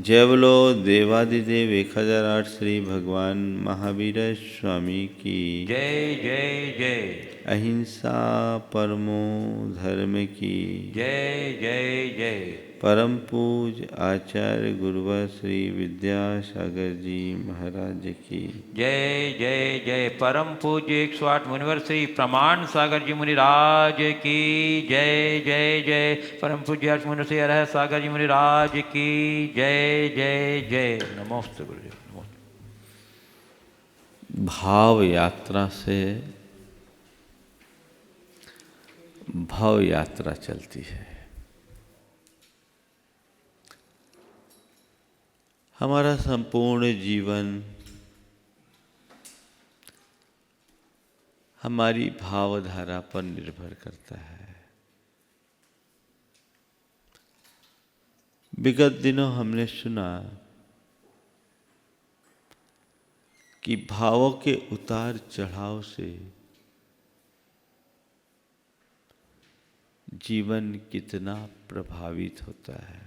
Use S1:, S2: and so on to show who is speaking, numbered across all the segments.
S1: जय बोलो देवादिदेव 1008 श्री भगवान महावीर स्वामी की
S2: जय जय जय।
S1: अहिंसा परमो धर्म की
S2: जय जय जय।
S1: परम पूज आचार्य गुरुवर श्री विद्यासागर जी महाराज की
S2: जय जय जय। परम पूज्य 108 मुनिवर श्री प्रमाण सागर जी मुनिराज की जय जय जय। परम पूज्य 8 मुनिवर श्री अरह सागर जी मुनिराज की जय जय जय। नमोस्तु गुरुदेव नमोस्तु।
S1: भाव यात्रा से भव यात्रा चलती है। हमारा संपूर्ण जीवन हमारी भावधारा पर निर्भर करता है। विगत दिनों हमने सुना कि भावों के उतार चढ़ाव से जीवन कितना प्रभावित होता है।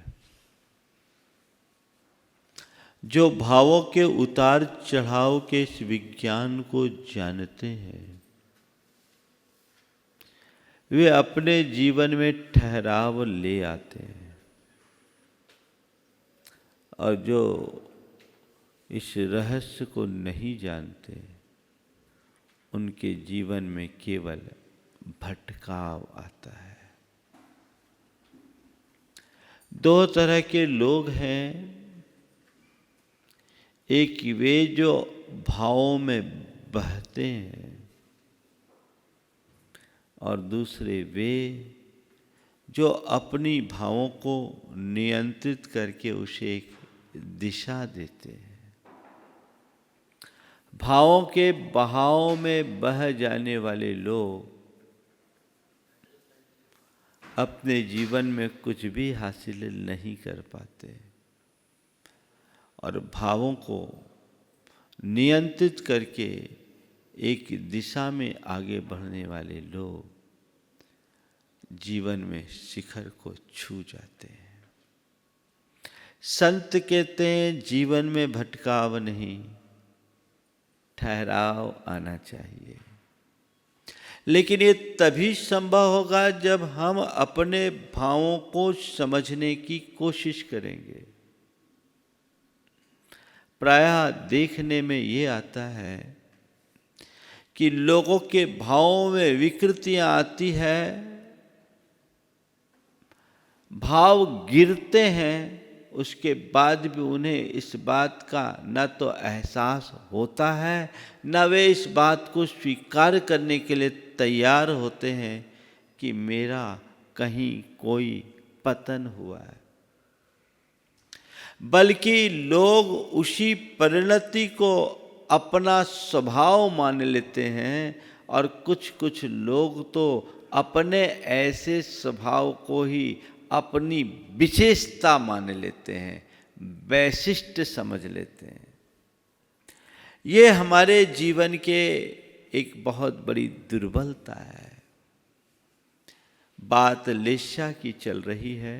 S1: जो भावों के उतार चढ़ाव के इस विज्ञान को जानते हैं वे अपने जीवन में ठहराव ले आते हैं और जो इस रहस्य को नहीं जानते उनके जीवन में केवल भटकाव आता है। दो तरह के लोग हैं, एक वे जो भावों में बहते हैं और दूसरे वे जो अपनी भावों को नियंत्रित करके उसे एक दिशा देते हैं। भावों के बहाव में बह जाने वाले लोग अपने जीवन में कुछ भी हासिल नहीं कर पाते और भावों को नियंत्रित करके एक दिशा में आगे बढ़ने वाले लोग जीवन में शिखर को छू जाते हैं। संत कहते हैं जीवन में भटकाव नहीं, ठहराव आना चाहिए। लेकिन ये तभी संभव होगा जब हम अपने भावों को समझने की कोशिश करेंगे। प्रायः देखने में ये आता है कि लोगों के भावों में विकृतियां आती है, भाव गिरते हैं, उसके बाद भी उन्हें इस बात का न तो एहसास होता है न वे इस बात को स्वीकार करने के लिए तैयार होते हैं कि मेरा कहीं कोई पतन हुआ है। बल्कि लोग उसी परिणति को अपना स्वभाव मान लेते हैं और कुछ लोग तो अपने ऐसे स्वभाव को ही अपनी विशेषता मान लेते हैं, वैशिष्ट समझ लेते हैं। ये हमारे जीवन के एक बहुत बड़ी दुर्बलता है। बात लेशा की चल रही है।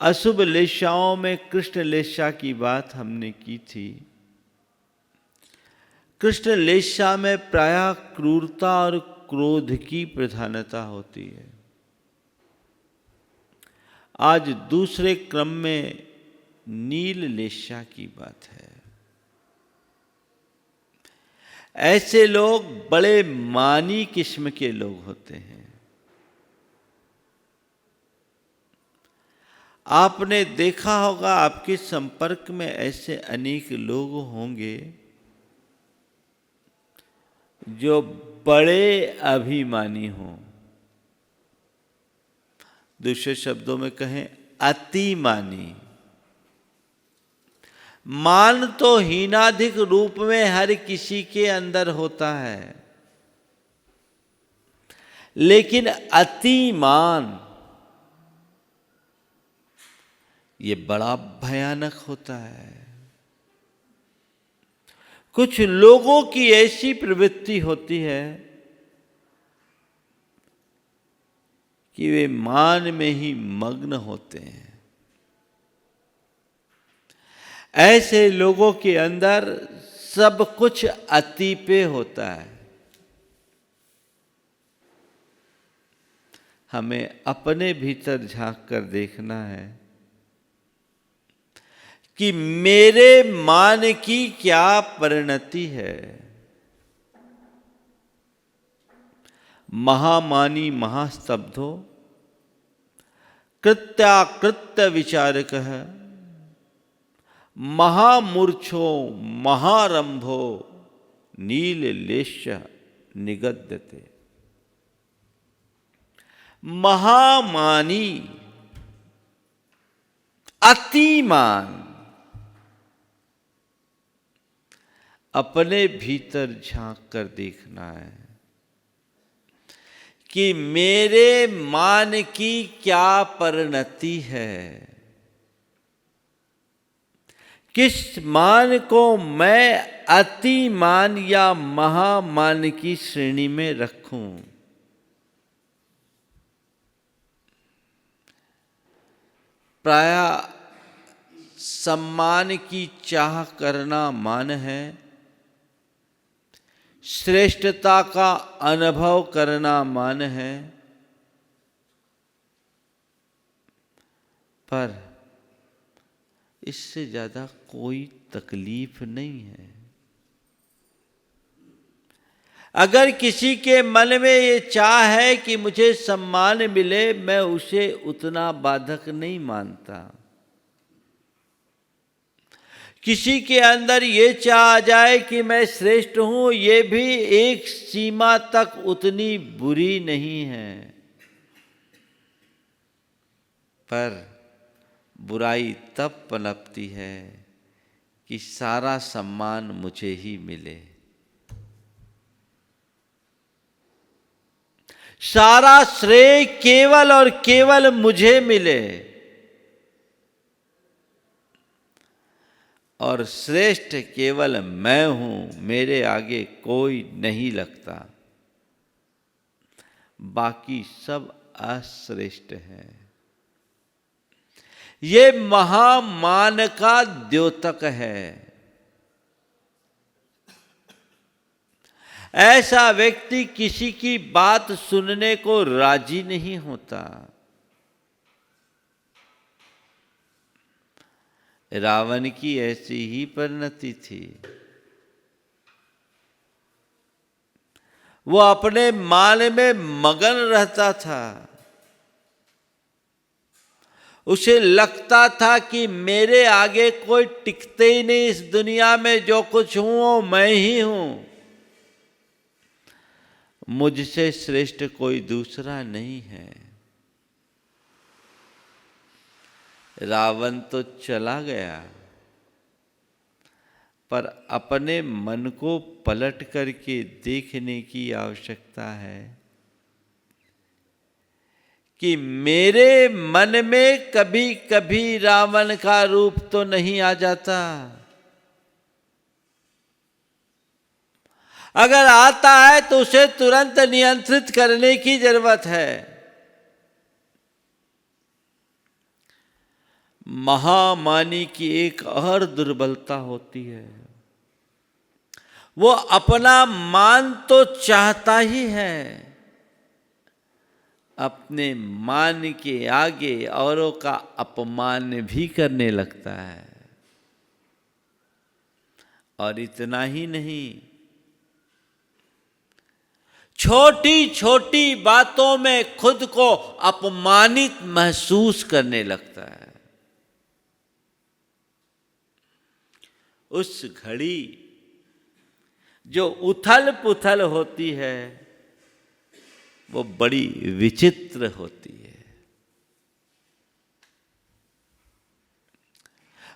S1: अशुभ लेशाओं में कृष्ण लेशा की बात हमने की थी। कृष्ण लेशा में प्रायः क्रूरता और क्रोध की प्रधानता होती है। आज दूसरे क्रम में नील लेशा की बात है। ऐसे लोग बड़े मानी किस्म के लोग होते हैं। आपने देखा होगा आपके संपर्क में ऐसे अनेक लोग होंगे जो बड़े अभिमानी हों। दूसरे शब्दों में कहें अतिमानी। मान तो हीनाधिक रूप में हर किसी के अंदर होता है, लेकिन अतिमान ये बड़ा भयानक होता है। कुछ लोगों की ऐसी प्रवृत्ति होती है कि वे मान में ही मग्न होते हैं। ऐसे लोगों के अंदर सब कुछ अति पे होता है। हमें अपने भीतर झांक कर देखना है कि मेरे मान की क्या परिणति है। महामानी महास्तब्धो कृत्याकृत्य विचारक है, महामूर्छो महारंभो नीललेश निगद्यते। महामानी अतिमान, अपने भीतर झांक कर देखना है कि मेरे मान की क्या परिणति है। किस मान को मैं अति मान या महामान की श्रेणी में रखूं। प्रायः सम्मान की चाह करना मान है, श्रेष्ठता का अनुभव करना मान है, पर इससे ज्यादा कोई तकलीफ नहीं है। अगर किसी के मन में ये चाह है कि मुझे सम्मान मिले, मैं उसे उतना बाधक नहीं मानता। किसी के अंदर ये चाह आ जाए कि मैं श्रेष्ठ हूं, ये भी एक सीमा तक उतनी बुरी नहीं है, पर बुराई तब पनपती है कि सारा सम्मान मुझे ही मिले, सारा श्रेय केवल और केवल मुझे मिले, और श्रेष्ठ केवल मैं हूं, मेरे आगे कोई नहीं लगता, बाकी सब अश्रेष्ठ है। ये महामान का द्योतक है। ऐसा व्यक्ति किसी की बात सुनने को राजी नहीं होता। रावण की ऐसी ही परिणति थी। वो अपने मान में मगन रहता था। उसे लगता था कि मेरे आगे कोई टिकते ही नहीं, इस दुनिया में जो कुछ हूं वो मैं ही हूं, मुझसे श्रेष्ठ कोई दूसरा नहीं है। रावण तो चला गया, पर अपने मन को पलट करके देखने की आवश्यकता है कि मेरे मन में कभी कभी रावण का रूप तो नहीं आ जाता। अगर आता है तो उसे तुरंत नियंत्रित करने की जरूरत है। महामानी की एक और दुर्बलता होती है, वो अपना मान तो चाहता ही है, अपने मान के आगे औरों का अपमान भी करने लगता है। और इतना ही नहीं, छोटी छोटी बातों में खुद को अपमानित महसूस करने लगता है। उस घड़ी जो उथल पुथल होती है वो बड़ी विचित्र होती है,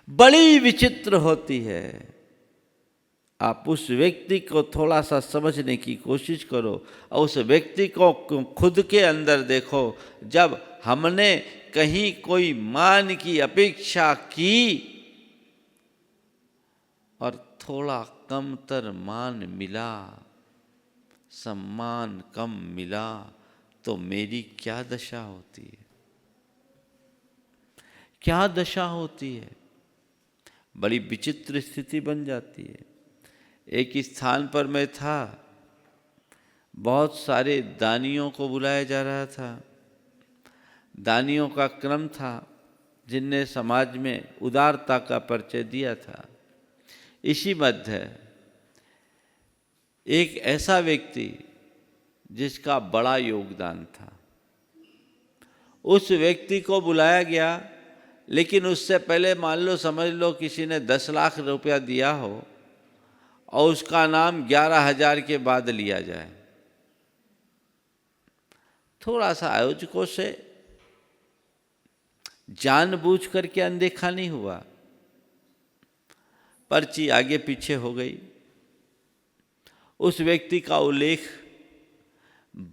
S1: बड़ी विचित्र होती है। आप उस व्यक्ति को थोड़ा सा समझने की कोशिश करो और उस व्यक्ति को खुद के अंदर देखो। जब हमने कहीं कोई मान की अपेक्षा की और थोड़ा कमतर मान मिला, सम्मान कम मिला, तो मेरी क्या दशा होती है, क्या दशा होती है। बड़ी विचित्र स्थिति बन जाती है। एक स्थान पर मैं था, बहुत सारे दानियों को बुलाया जा रहा था। दानियों का क्रम था जिनने समाज में उदारता का परिचय दिया था। इसी मध्य एक ऐसा व्यक्ति जिसका बड़ा योगदान था, उस व्यक्ति को बुलाया गया, लेकिन उससे पहले मान लो समझ लो किसी ने 10 लाख रुपया दिया हो और उसका नाम 11,000 के बाद लिया जाए। थोड़ा सा आयोजकों से जानबूझ करके अनदेखा नहीं हुआ, पर्ची आगे पीछे हो गई। उस व्यक्ति का उल्लेख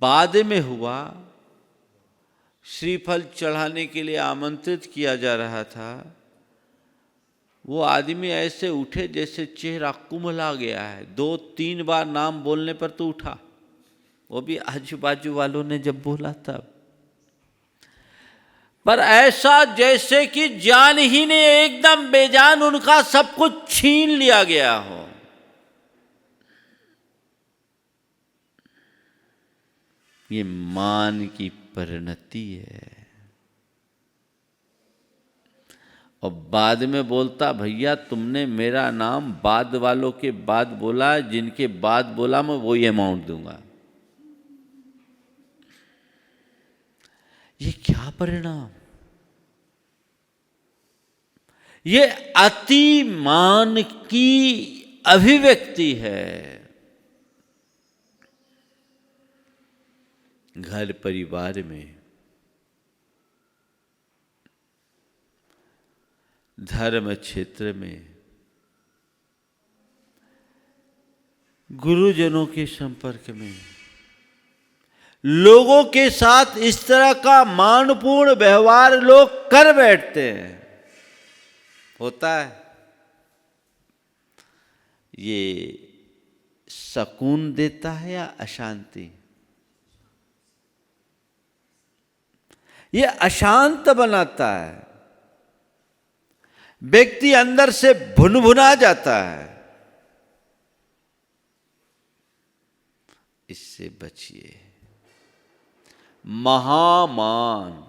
S1: बाद में हुआ। श्रीफल चढ़ाने के लिए आमंत्रित किया जा रहा था। वो आदमी ऐसे उठे जैसे चेहरा कुम्हला गया है। 2-3 बार नाम बोलने पर तो उठा, वो भी आजू बाजू वालों ने जब बोला तब। पर ऐसा जैसे कि जान ही ने एकदम बेजान उनका सब कुछ छीन लिया गया हो। ये मान की परिणति है। और बाद में बोलता, भैया तुमने मेरा नाम बाद वालों के बाद बोला, जिनके बाद बोला मैं वही अमाउंट दूंगा। ये क्या परिणाम? ये अति मान की अभिव्यक्ति है। घर परिवार में, धर्म क्षेत्र में, गुरुजनों के संपर्क में, लोगों के साथ इस तरह का मानपूर्ण व्यवहार लोग कर बैठते हैं। होता है। ये सुकून देता है या अशांति? ये अशांत बनाता है। व्यक्ति अंदर से भुनभुना जाता है। इससे बचिए। महामान,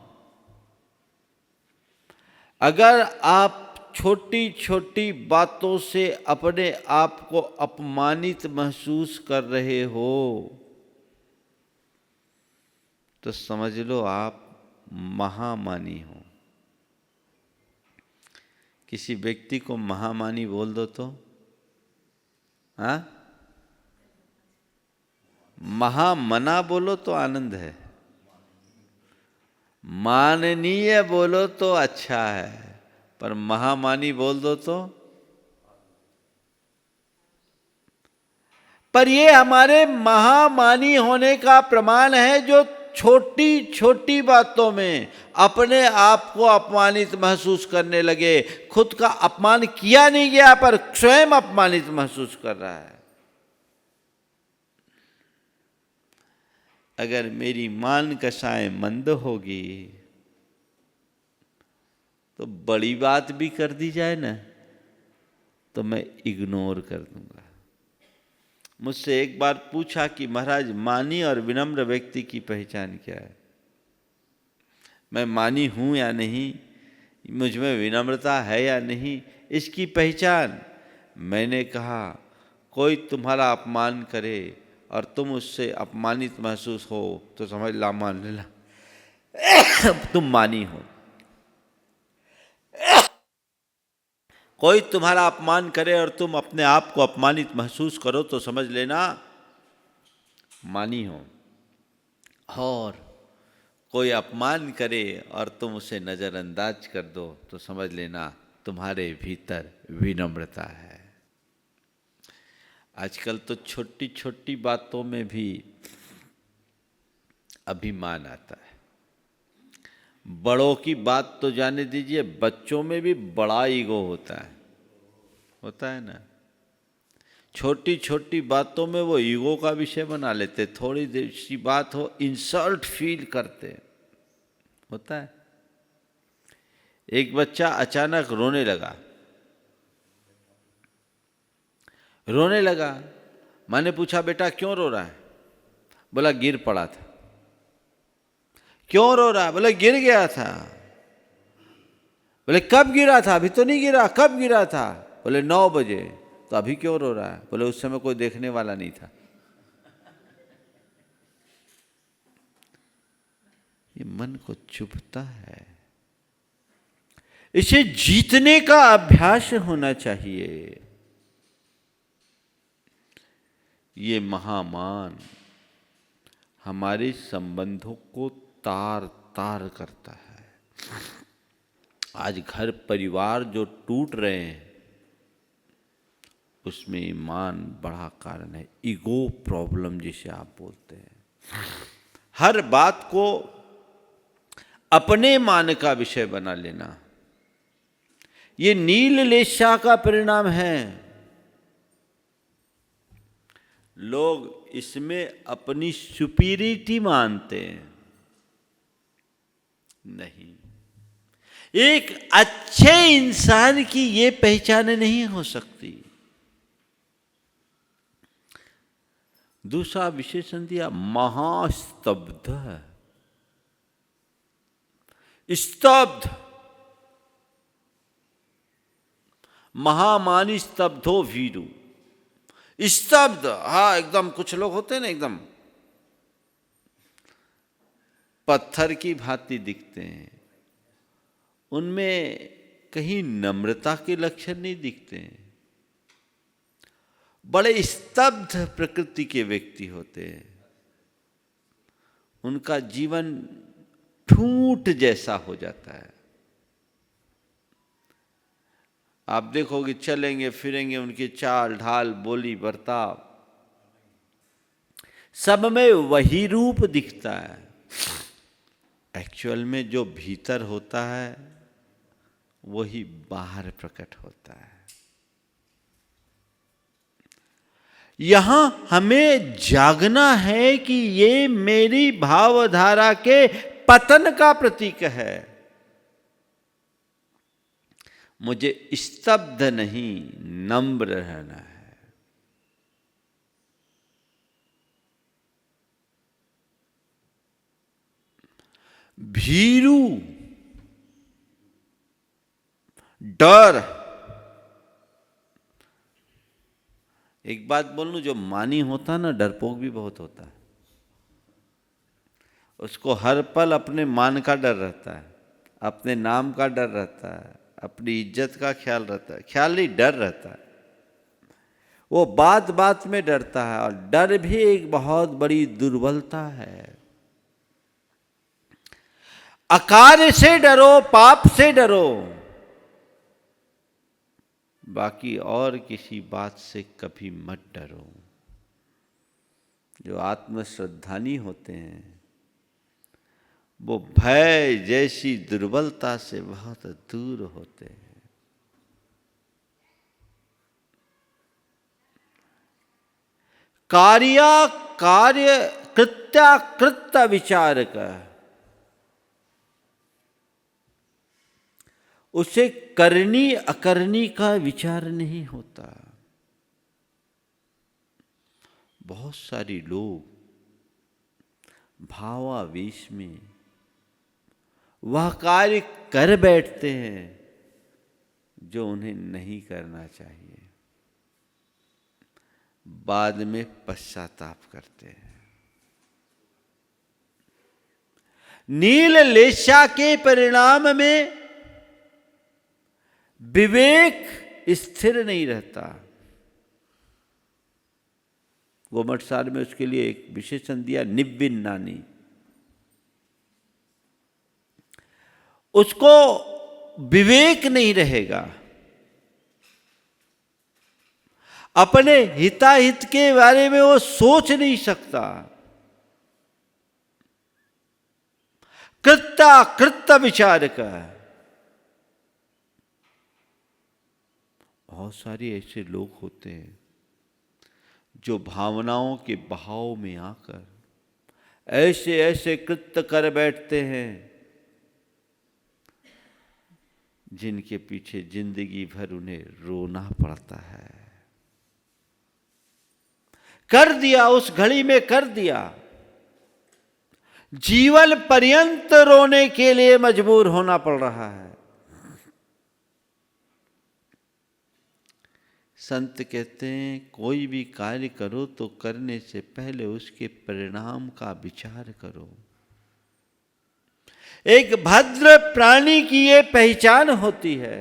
S1: अगर आप छोटी छोटी बातों से अपने आप को अपमानित महसूस कर रहे हो तो समझ लो आप महामानी हो। किसी व्यक्ति को महामानी बोल दो तो, हाँ, महामना बोलो तो आनंद है, माननीय बोलो तो अच्छा है, पर महामानी बोल दो तो। पर ये हमारे महामानी होने का प्रमाण है जो छोटी छोटी बातों में अपने आप को अपमानित महसूस करने लगे। खुद का अपमान किया नहीं गया पर स्वयं अपमानित महसूस कर रहा है। अगर मेरी मान कषाय मंद होगी तो बड़ी बात भी कर दी जाए ना तो मैं इग्नोर कर दूंगा। मुझसे एक बार पूछा कि महाराज मानी और विनम्र व्यक्ति की पहचान क्या है? मैं मानी हूँ या नहीं, मुझ में विनम्रता है या नहीं, इसकी पहचान। मैंने कहा कोई तुम्हारा अपमान करे और तुम उससे अपमानित महसूस हो तो समझ ला, मान लेना तुम मानी हो। कोई तुम्हारा अपमान करे और तुम अपने आप को अपमानित महसूस करो तो समझ लेना मानी हो। और कोई अपमान करे और तुम उसे नज़रअंदाज कर दो तो समझ लेना तुम्हारे भीतर विनम्रता है। आजकल तो छोटी छोटी बातों में भी अभिमान आता है। बड़ों की बात तो जाने दीजिए, बच्चों में भी बड़ा ईगो होता है ना। छोटी छोटी बातों में वो ईगो का विषय बना लेते। थोड़ी देर सी बात हो इंसल्ट फील करते। होता है। एक बच्चा अचानक रोने लगा रोने लगा। मैंने पूछा बेटा क्यों रो रहा है? बोला गिर पड़ा था। क्यों रो रहा है? बोला गिर गया था। बोले कब गिरा था? अभी तो नहीं गिरा। कब गिरा था? बोले 9 बजे। तो अभी क्यों रो रहा है? बोले उस समय कोई देखने वाला नहीं था। ये मन को चुभता है। इसे जीतने का अभ्यास होना चाहिए। ये महामान हमारे संबंधों को तार तार करता है। आज घर परिवार जो टूट रहे हैं उसमें ईमान बड़ा कारण है। ईगो प्रॉब्लम जिसे आप बोलते हैं, हर बात को अपने मान का विषय बना लेना, ये नील लेशा का परिणाम है। लोग इसमें अपनी सुपीरियरिटी मानते हैं। नहीं, एक अच्छे इंसान की ये पहचान नहीं हो सकती। दूसरा विशेषण दिया महास्तब्ध। स्तब्ध, महामानी स्तब्धो भीरु। स्तब्ध, हाँ एकदम, कुछ लोग होते हैं ना एकदम पत्थर की भांति दिखते हैं, उनमें कहीं नम्रता के लक्षण नहीं दिखते हैं। बड़े स्तब्ध प्रकृति के व्यक्ति होते हैं, उनका जीवन ठूंठ जैसा हो जाता है। आप देखोगे चलेंगे फिरेंगे, उनकी चाल ढाल बोली बर्ताव सब में वही रूप दिखता है। एक्चुअल में जो भीतर होता है वही बाहर प्रकट होता है। यहां हमें जागना है कि ये मेरी भावधारा के पतन का प्रतीक है। मुझे स्तब्ध नहीं, नम्र रहना है। भीरू, डर। एक बात बोल लूं, जो मानी होता है ना, डरपोक भी बहुत होता है। उसको हर पल अपने मान का डर रहता है, अपने नाम का डर रहता है, अपनी इज्जत का ख्याल रहता है। ख्याल नहीं, डर रहता है। वो बात बात में डरता है, और डर भी एक बहुत बड़ी दुर्बलता है। अकार्य से डरो, पाप से डरो, बाकी और किसी बात से कभी मत डरो। जो आत्मश्रद्धानी होते हैं वो भय जैसी दुर्बलता से बहुत दूर होते हैं। कार्य कृत्याकृत्य विचार का, उसे करनी अकरनी का विचार नहीं होता। बहुत सारी लोग भावावेश में वह कार्य कर बैठते हैं जो उन्हें नहीं करना चाहिए, बाद में पश्चाताप करते हैं। नील लेशा के परिणाम में विवेक स्थिर नहीं रहता। गोमटसार में उसके लिए एक विशेषण दिया, निव्विन्नानी। उसको विवेक नहीं रहेगा, अपने हिताहित के बारे में वो सोच नहीं सकता। कृत्य विचार का। बहुत सारे ऐसे लोग होते हैं जो भावनाओं के बहाव में आकर ऐसे ऐसे कृत्य कर बैठते हैं जिनके पीछे जिंदगी भर उन्हें रोना पड़ता है। कर दिया, उस घड़ी में कर दिया, जीवन पर्यंत रोने के लिए मजबूर होना पड़ रहा है। संत कहते हैं कोई भी कार्य करो तो करने से पहले उसके परिणाम का विचार करो। एक भद्र प्राणी की ये पहचान होती है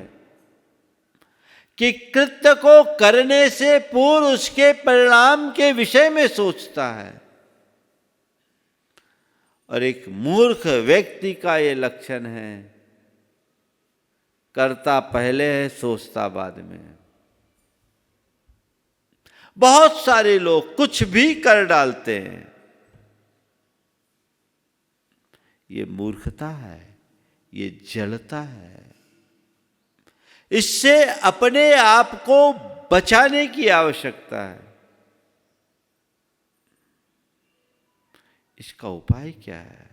S1: कि कृत्य को करने से पूर्व उसके परिणाम के विषय में सोचता है, और एक मूर्ख व्यक्ति का ये लक्षण है, करता पहले है सोचता बाद में है। बहुत सारे लोग कुछ भी कर डालते हैं, ये मूर्खता है, ये जड़ता है। इससे अपने आप को बचाने की आवश्यकता है। इसका उपाय क्या है?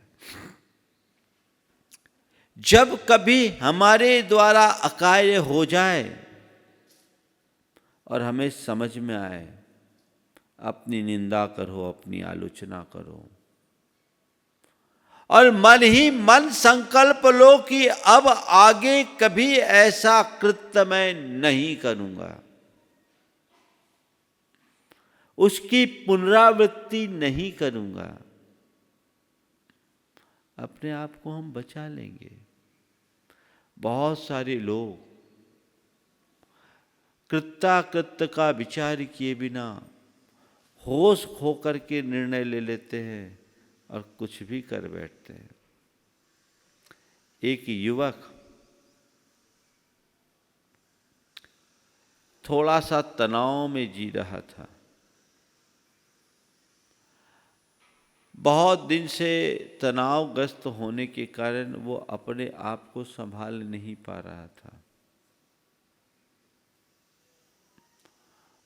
S1: जब कभी हमारे द्वारा अकार्य हो जाए और हमें समझ में आए, अपनी निंदा करो, अपनी आलोचना करो, और मन ही मन संकल्प लो कि अब आगे कभी ऐसा कृत्य मैं नहीं करूंगा, उसकी पुनरावृत्ति नहीं करूंगा, अपने आप को हम बचा लेंगे। बहुत सारे लोग कृत्याकृत्य का विचार किए बिना होश खो करके निर्णय ले लेते हैं और कुछ भी कर बैठते हैं। एक युवक थोड़ा सा तनाव में जी रहा था। बहुत दिन से तनावग्रस्त होने के कारण वो अपने आप को संभाल नहीं पा रहा था,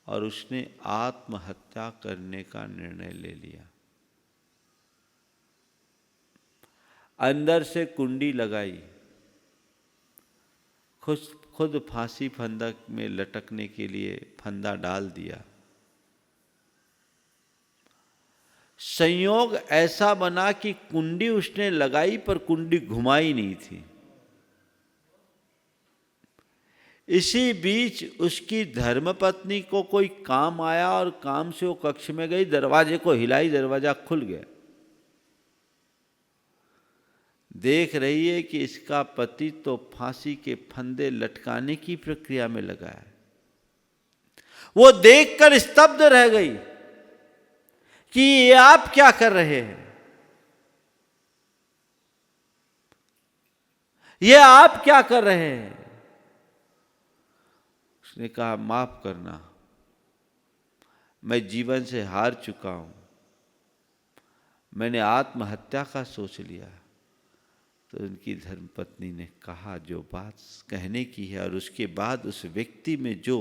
S1: और उसने आत्महत्या करने का निर्णय ले लिया। अंदर से कुंडी लगाई, खुद फांसी फंदक में लटकने के लिए फंदा डाल दिया। संयोग ऐसा बना कि कुंडी उसने लगाई पर कुंडी घुमाई नहीं थी। इसी बीच उसकी धर्मपत्नी को कोई काम आया और काम से वो कक्ष में गई, दरवाजे को हिलाई, दरवाजा खुल गया। देख रही है कि इसका पति तो फांसी के फंदे लटकाने की प्रक्रिया में लगा है। वो देखकर स्तब्ध रह गई कि ये आप क्या कर रहे हैं, ये आप क्या कर रहे हैं। उसने कहा माफ करना, मैं जीवन से हार चुका हूं, मैंने आत्महत्या का सोच लिया। तो उनकी धर्मपत्नी ने कहा जो बात कहने की है, और उसके बाद उस व्यक्ति में जो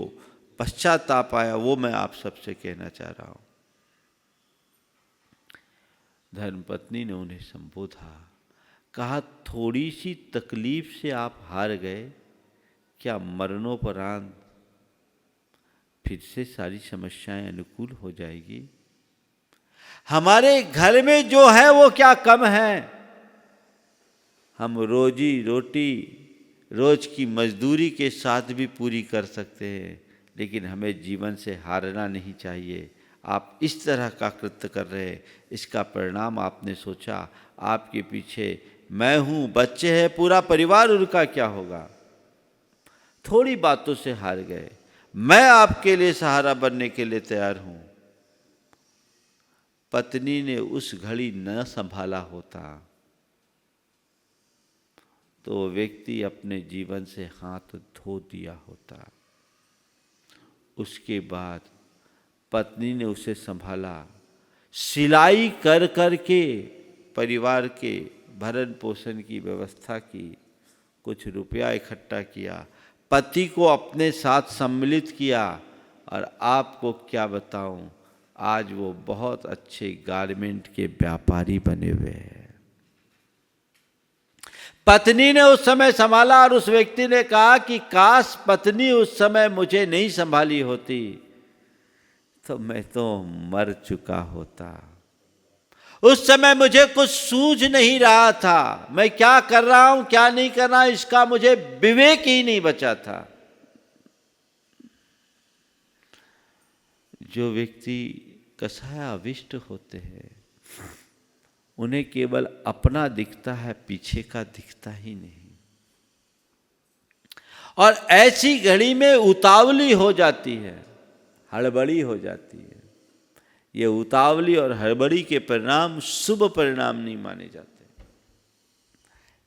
S1: पश्चाताप आया वो मैं आप सबसे कहना चाह रहा हूं। धर्मपत्नी ने उन्हें संबोधा, कहा थोड़ी सी तकलीफ से आप हार गए, क्या मरणोपरांत फिर से सारी समस्याएं अनुकूल हो जाएगी? हमारे घर में जो है वो क्या कम है? हम रोजी रोटी रोज की मजदूरी के साथ भी पूरी कर सकते हैं, लेकिन हमें जीवन से हारना नहीं चाहिए। आप इस तरह का कृत्य कर रहे हैं, इसका परिणाम आपने सोचा? आपके पीछे मैं हूँ, बच्चे हैं, पूरा परिवार, उनका क्या होगा? थोड़ी बातों से हार गए, मैं आपके लिए सहारा बनने के लिए तैयार हूँ। पत्नी ने उस घड़ी न संभाला होता तो व्यक्ति अपने जीवन से हाथ धो दिया होता। उसके बाद पत्नी ने उसे संभाला, सिलाई कर कर के परिवार के भरण पोषण की व्यवस्था की, कुछ रुपया इकट्ठा किया, पति को अपने साथ सम्मिलित किया, और आपको क्या बताऊं, आज वो बहुत अच्छे गारमेंट के व्यापारी बने हुए हैं। पत्नी ने उस समय संभाला, और उस व्यक्ति ने कहा कि काश पत्नी उस समय मुझे नहीं संभाली होती तो मैं तो मर चुका होता। उस समय मुझे कुछ सूझ नहीं रहा था, मैं क्या कर रहा हूं क्या नहीं कर रहा, इसका मुझे विवेक ही नहीं बचा था। जो व्यक्ति कषायाविष्ट होते हैं उन्हें केवल अपना दिखता है, पीछे का दिखता ही नहीं। और ऐसी घड़ी में उतावली हो जाती है, हड़बड़ी हो जाती है। ये उतावली और हड़बड़ी के परिणाम शुभ परिणाम नहीं माने जाते।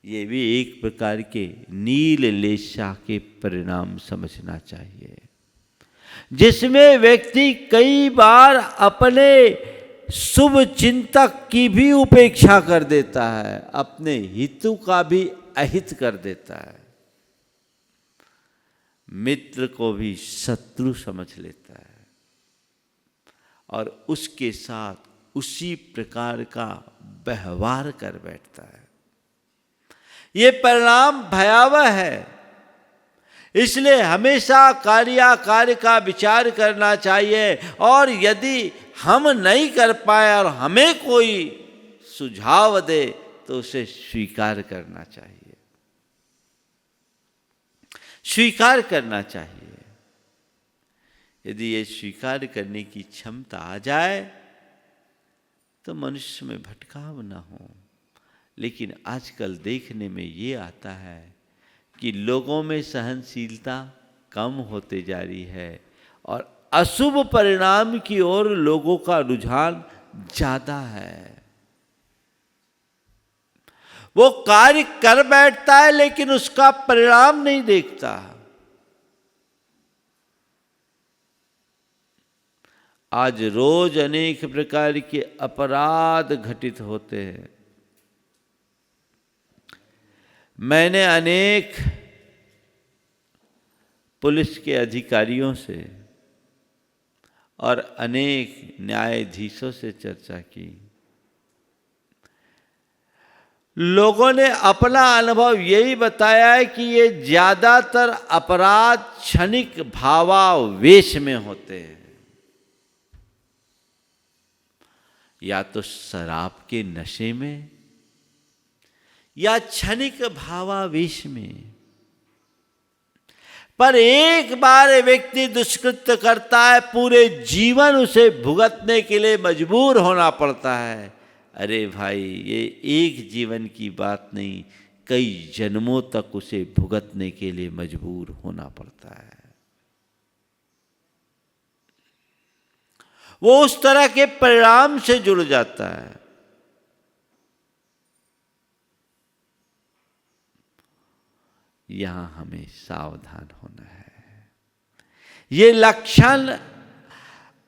S1: ये भी एक प्रकार के नील लेशा के परिणाम समझना चाहिए, जिसमें व्यक्ति कई बार अपने शुभ चिंतक की भी उपेक्षा कर देता है, अपने हितों का भी अहित कर देता है, मित्र को भी शत्रु समझ लेता है और उसके साथ उसी प्रकार का व्यवहार कर बैठता है। ये परिणाम भयावह है। इसलिए हमेशा कार्य का विचार करना चाहिए, और यदि हम नहीं कर पाए और हमें कोई सुझाव दे तो उसे स्वीकार करना चाहिए, स्वीकार करना चाहिए। यदि ये स्वीकार करने की क्षमता आ जाए तो मनुष्य में भटकाव न हो। लेकिन आजकल देखने में ये आता है कि लोगों में सहनशीलता कम होते जा रही है और अशुभ परिणाम की ओर लोगों का रुझान ज्यादा है। वो कार्य कर बैठता है लेकिन उसका परिणाम नहीं देखता। आज रोज अनेक प्रकार के अपराध घटित होते हैं। मैंने अनेक पुलिस के अधिकारियों से और अनेक न्यायाधीशों से चर्चा की। लोगों ने अपना अनुभव यही बताया है कि ये ज्यादातर अपराध क्षणिक भावावेश में होते हैं, या तो शराब के नशे में या क्षणिक भावावेश में। पर एक बार व्यक्ति दुष्कृत्य करता है, पूरे जीवन उसे भुगतने के लिए मजबूर होना पड़ता है। अरे भाई, ये एक जीवन की बात नहीं, कई जन्मों तक उसे भुगतने के लिए मजबूर होना पड़ता है। वो उस तरह के परिणाम से जुड़ जाता है। यहां हमें सावधान होना है। ये लक्षण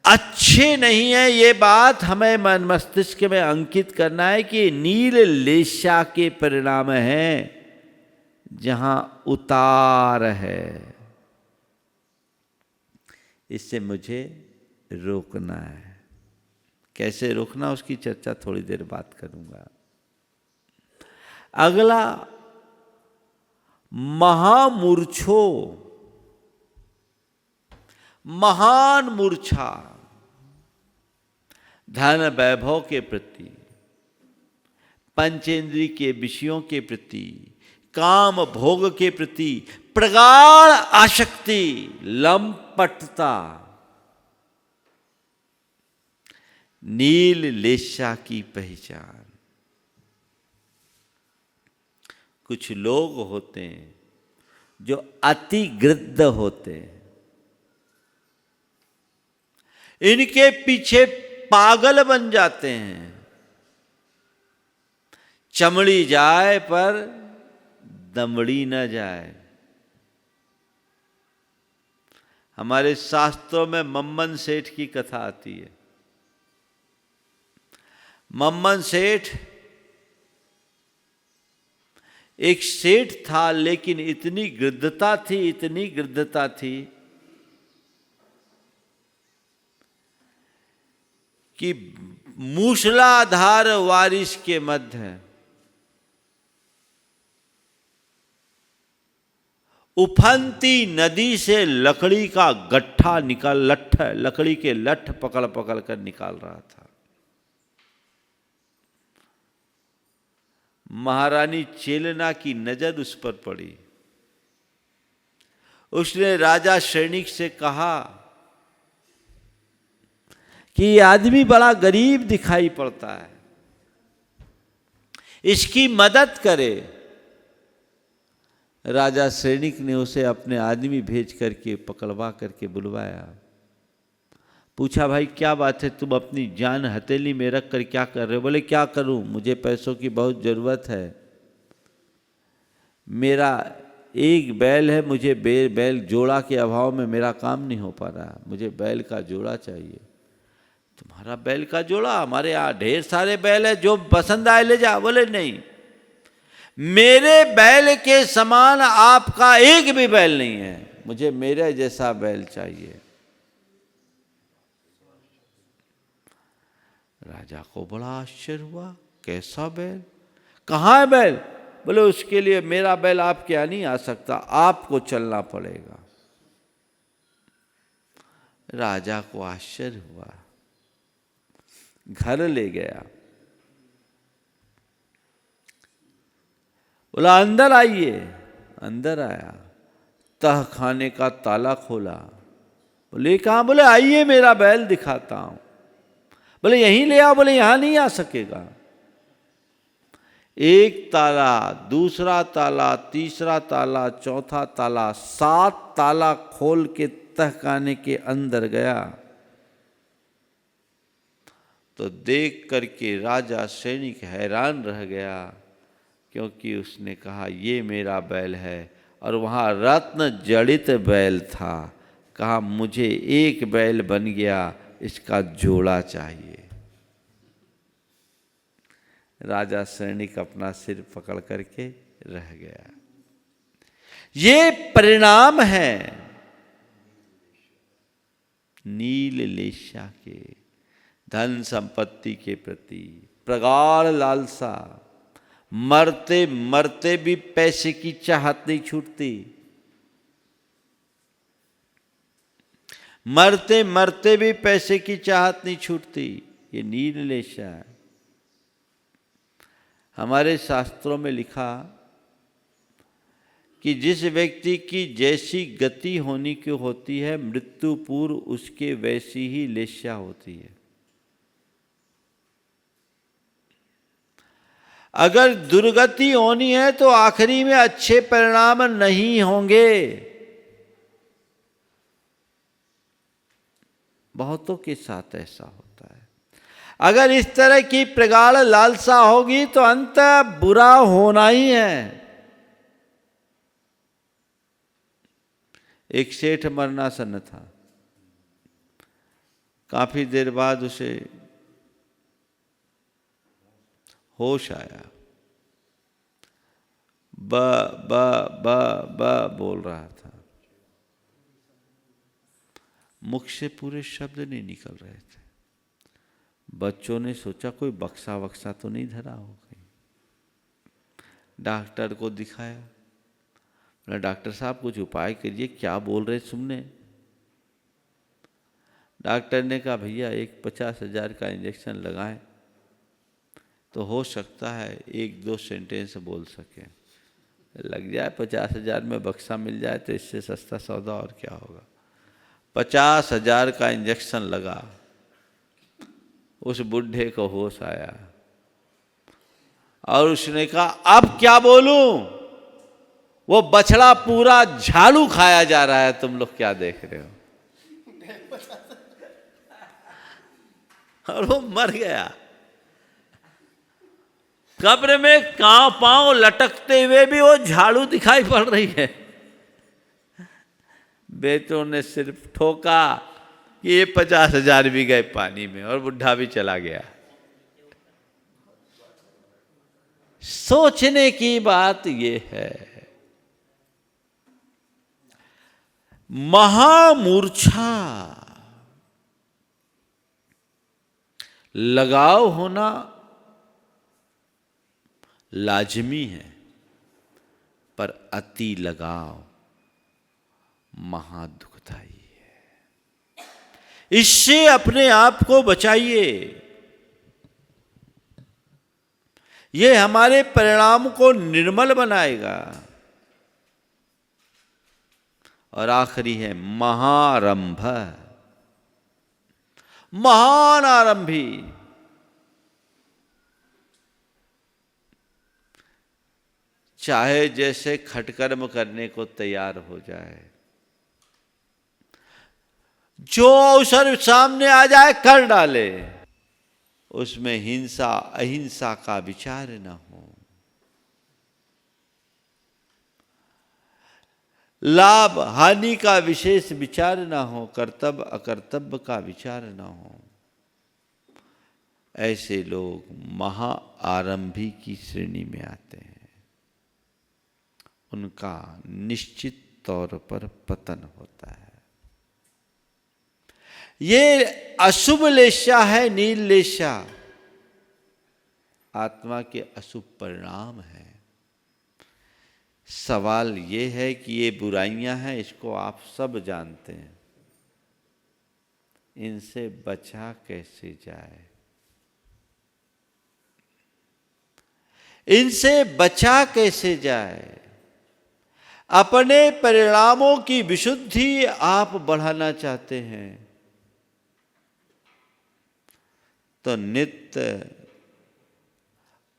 S1: अच्छे नहीं है। ये बात हमें मन मस्तिष्क में अंकित करना है कि नील लेशा के परिणाम हैं जहां उतार है। इससे मुझे रोकना है। कैसे रोकना, उसकी चर्चा थोड़ी देर बाद करूंगा। अगला, महामूर्छो, महान मूर्छा, धन वैभव के प्रति, पंचेंद्रिय के विषयों के प्रति, काम भोग के प्रति प्रगाढ़ आसक्ति, लंपटता, नील लेशा की पहचान। कुछ लोग होते हैं जो अति गृद्ध होते हैं, इनके पीछे पागल बन जाते हैं। चमड़ी जाए पर दमड़ी न जाए। हमारे शास्त्रों में मम्मन सेठ की कथा आती है। मम्मन सेठ एक सेठ था, लेकिन इतनी गृद्धता थी, इतनी गृद्धता थी कि मूसलाधार बारिश के मध्य उफनती नदी से लकड़ी का गट्ठा लकड़ी के लठ पकड़ पकड़ कर निकाल रहा था। महारानी चेलना की नजर उस पर पड़ी। उसने राजा सैनिक से कहा कि ये आदमी बड़ा गरीब दिखाई पड़ता है, इसकी मदद करे। राजा सैनिक ने उसे अपने आदमी भेज करके पकड़वा करके बुलवाया। पूछा, भाई क्या बात है, तुम अपनी जान हथेली में रख कर क्या कर रहे हो? बोले, क्या करूं, मुझे पैसों की बहुत ज़रूरत है। मेरा एक बैल है, मुझे बैल जोड़ा के अभाव में मेरा काम नहीं हो पा रहा, मुझे बैल का जोड़ा चाहिए। तुम्हारा बैल का जोड़ा? हमारे यहाँ ढेर सारे बैल है, जो पसंद आए ले जा। बोले, नहीं, मेरे बैल के समान आपका एक भी बैल नहीं है, मुझे मेरे जैसा बैल चाहिए। राजा को बड़ा आश्चर्य हुआ, कैसा बैल, कहाँ है बैल? बोले, उसके लिए मेरा बैल आपके यहाँ नहीं आ सकता, आपको चलना पड़ेगा। राजा को आश्चर्य हुआ, घर ले गया। बोला, अंदर आइए। अंदर आया, तह खाने का ताला खोला। बोले, कहाँ? बोले, आइए मेरा बैल दिखाता हूं। बोले, यहीं ले आओ। बोले, यहां नहीं आ सकेगा। एक ताला, दूसरा ताला, तीसरा ताला, चौथा ताला, 7 ताला खोल के तहखाने के अंदर गया। तो देख करके राजा सैनिक हैरान रह गया, क्योंकि उसने कहा, ये मेरा बैल है, और वहाँ रत्न जड़ित बैल था। कहा, मुझे एक बैल बन गया, इसका जोड़ा चाहिए। राजा सैनिक अपना सिर पकड़ करके रह गया। ये परिणाम है नीललेशा के, धन संपत्ति के प्रति प्रगाढ़ लालसा। मरते मरते भी पैसे की चाहत नहीं छूटती, मरते मरते भी पैसे की चाहत नहीं छूटती। ये नीललेशा है। हमारे शास्त्रों में लिखा कि जिस व्यक्ति की जैसी गति होने की होती है, मृत्यु पूर्व उसके वैसी ही लेशा होती है। अगर दुर्गति होनी है तो आखिरी में अच्छे परिणाम नहीं होंगे। बहुतों के साथ ऐसा होता है। अगर इस तरह की प्रगाढ़ लालसा होगी तो अंत बुरा होना ही है। एक सेठ मरणासन था, काफी देर बाद उसे होश आया, ब ब ब ब बोल रहा था, मुख से पूरे शब्द नहीं निकल रहे थे। बच्चों ने सोचा कोई बक्सा वक्सा तो नहीं धरा हो कहीं। डॉक्टर को दिखाया, बोला, डॉक्टर साहब कुछ उपाय करिए, क्या बोल रहे सुनने। डॉक्टर ने कहा, भैया एक 50,000 का इंजेक्शन लगाएं तो हो सकता है 1-2 सेंटेंस बोल सके। लग जाए 50,000 में बक्सा मिल जाए तो इससे सस्ता सौदा और क्या होगा। 50,000 का इंजेक्शन लगा, उस बुढ़े को होश आया और उसने कहा, अब क्या बोलूं? वो बछड़ा पूरा झाड़ू खाया जा रहा है, तुम लोग क्या देख रहे हो? और वो मर गया। कब्र में कांव पांव लटकते हुए भी वो झाड़ू दिखाई पड़ रही है। बेटों ने सिर्फ ठोका कि ये 50,000 भी गए पानी में और बुढ़ा भी चला गया। सोचने की बात ये है, महामूर्छा, लगाव होना लाजमी है, पर अति लगाव महादुखदायी है। इससे अपने आप को बचाइए। ये हमारे परिणाम को निर्मल बनाएगा। और आखिरी है महारंभ, महान आरंभी। चाहे जैसे खटकर्म करने को तैयार हो जाए, जो अवसर सामने आ जाए कर डाले, उसमें हिंसा अहिंसा का विचार न हो, लाभ हानि का विशेष विचार ना हो, कर्तव्य अकर्तव्य का विचार ना हो। ऐसे लोग महाआरंभी की श्रेणी में आते हैं। उनका निश्चित तौर पर पतन होता है। ये अशुभ लेशा है, नील लेशा, आत्मा के अशुभ परिणाम है। सवाल ये है कि ये बुराइयां हैं, इसको आप सब जानते हैं, इनसे बचा कैसे जाए? इनसे बचा कैसे जाए? अपने परिणामों की विशुद्धि आप बढ़ाना चाहते हैं तो नित्य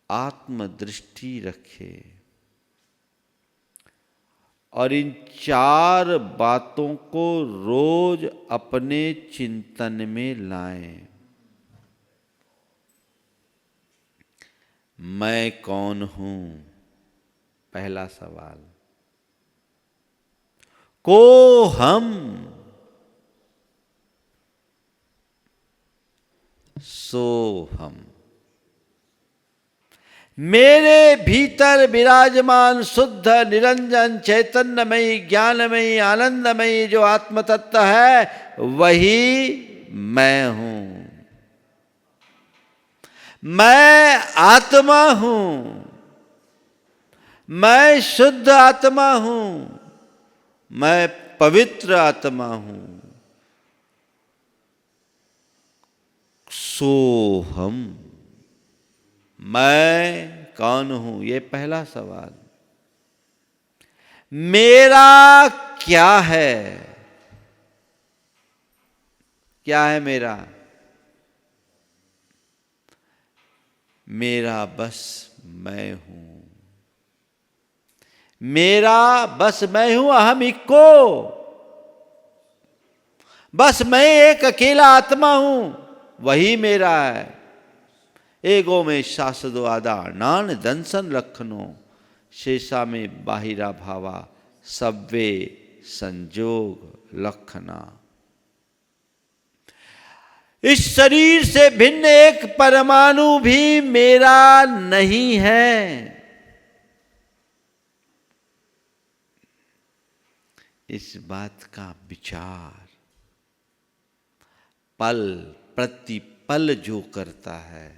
S1: आत्मदृष्टि रखे और इन 4 बातों को रोज अपने चिंतन में लाएं। मैं कौन हूं? पहला सवाल। को हम, सो हम। मेरे भीतर विराजमान शुद्ध निरंजन चैतन्यमयी ज्ञानमयी आनंदमयी जो आत्म तत्व है वही मैं हूं। मैं आत्मा हूं, मैं शुद्ध आत्मा हूं, मैं पवित्र आत्मा हूं। सो हम, मैं कौन हूं? ये पहला सवाल। मेरा क्या है? क्या है मेरा? मेरा बस मैं हूं। मेरा बस मैं हूं, अहम इक्को। बस मैं एक अकेला आत्मा हूं, वही मेरा है। एगो में शासदो आदा नान दंसन रखनो, शेषा में बाहिरा भावा सब्वे संजोग लखना। इस शरीर से भिन्न एक परमाणु भी मेरा नहीं है। इस बात का विचार पल प्रतिपल जो करता है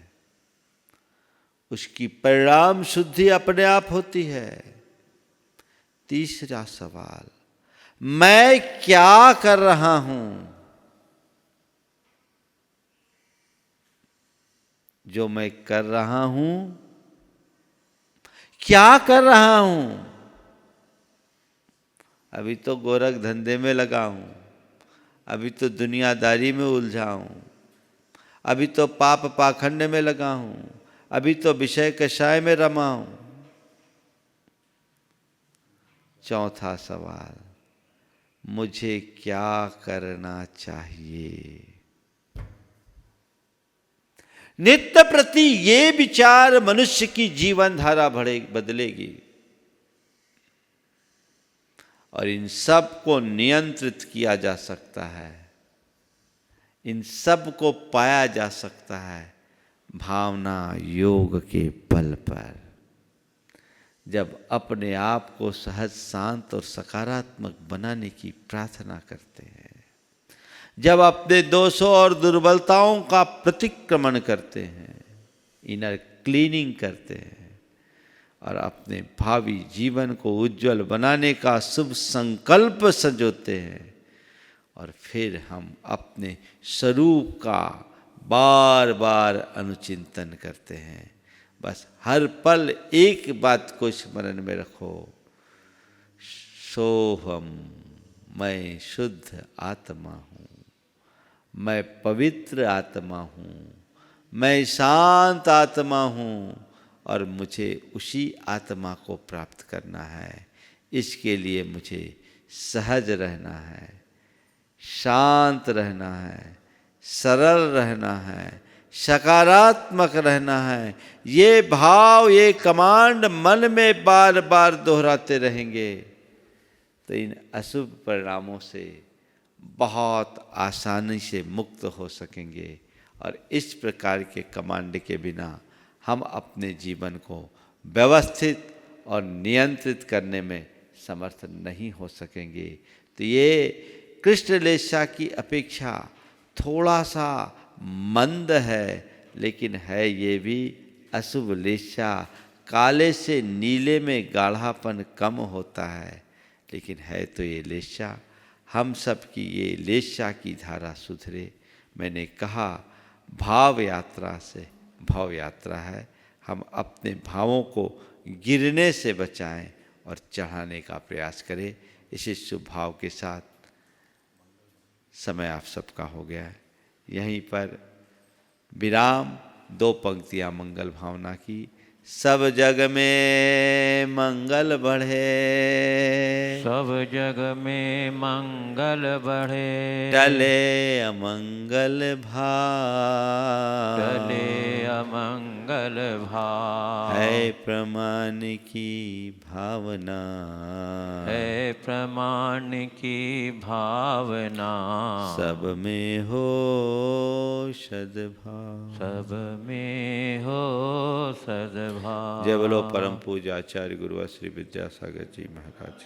S1: उसकी परिणाम शुद्धि अपने आप होती है। तीसरा सवाल, मैं क्या कर रहा हूं? जो मैं कर रहा हूं, क्या कर रहा हूं? अभी तो गोरख धंधे में लगा हूं, अभी तो दुनियादारी में उलझा हूं, अभी तो पाप पाखंड में लगा हूं, अभी तो विषय कषाय में रमा हूं। चौथा सवाल, मुझे क्या करना चाहिए? नित्य प्रति ये विचार मनुष्य की जीवन धारा बदलेगी और इन सब को नियंत्रित किया जा सकता है, इन सब को पाया जा सकता है भावना योग के बल पर। जब अपने आप को सहज शांत और सकारात्मक बनाने की प्रार्थना करते हैं, जब अपने दोषों और दुर्बलताओं का प्रतिक्रमण करते हैं, इनर क्लीनिंग करते हैं और अपने भावी जीवन को उज्जवल बनाने का शुभ संकल्प संजोते हैं और फिर हम अपने स्वरूप का बार बार अनुचिंतन करते हैं। बस हर पल एक बात को स्मरण में रखो, सोहम, मैं शुद्ध आत्मा हूँ, मैं पवित्र आत्मा हूँ, मैं शांत आत्मा हूँ और मुझे उसी आत्मा को प्राप्त करना है। इसके लिए मुझे सहज रहना है, शांत रहना है, सरल रहना है, सकारात्मक रहना है। ये भाव, ये कमांड मन में बार बार दोहराते रहेंगे तो इन अशुभ परिणामों से बहुत आसानी से मुक्त हो सकेंगे। और इस प्रकार के कमांड के बिना हम अपने जीवन को व्यवस्थित और नियंत्रित करने में समर्थ नहीं हो सकेंगे। तो ये कृष्ण लेशा की अपेक्षा थोड़ा सा मंद है, लेकिन है ये भी अशुभ लेशा। काले से नीले में गाढ़ापन कम होता है, लेकिन है तो ये लेशा। हम सब की ये लेशा की धारा सुधरे। मैंने कहा भाव यात्रा से भाव यात्रा है। हम अपने भावों को गिरने से बचाएं और चढ़ाने का प्रयास करें। इसी शुभ भाव के साथ समय आप सबका हो गया है। यहीं पर विराम। 2 पंक्तियां मंगल भावना की। सब जग में मंगल बढ़े,
S2: सब जग में मंगल बढ़े,
S1: टले अमंगल भाव,
S2: टले अमंगल भाव,
S1: है प्रमाण की भावना,
S2: है प्रमाण की भावना,
S1: सब में हो सद्भाव,
S2: सब में हो सद्भाव।
S1: जय बोलो परम पूज्य आचार्य गुरु श्री विद्यासागर जी महाराज।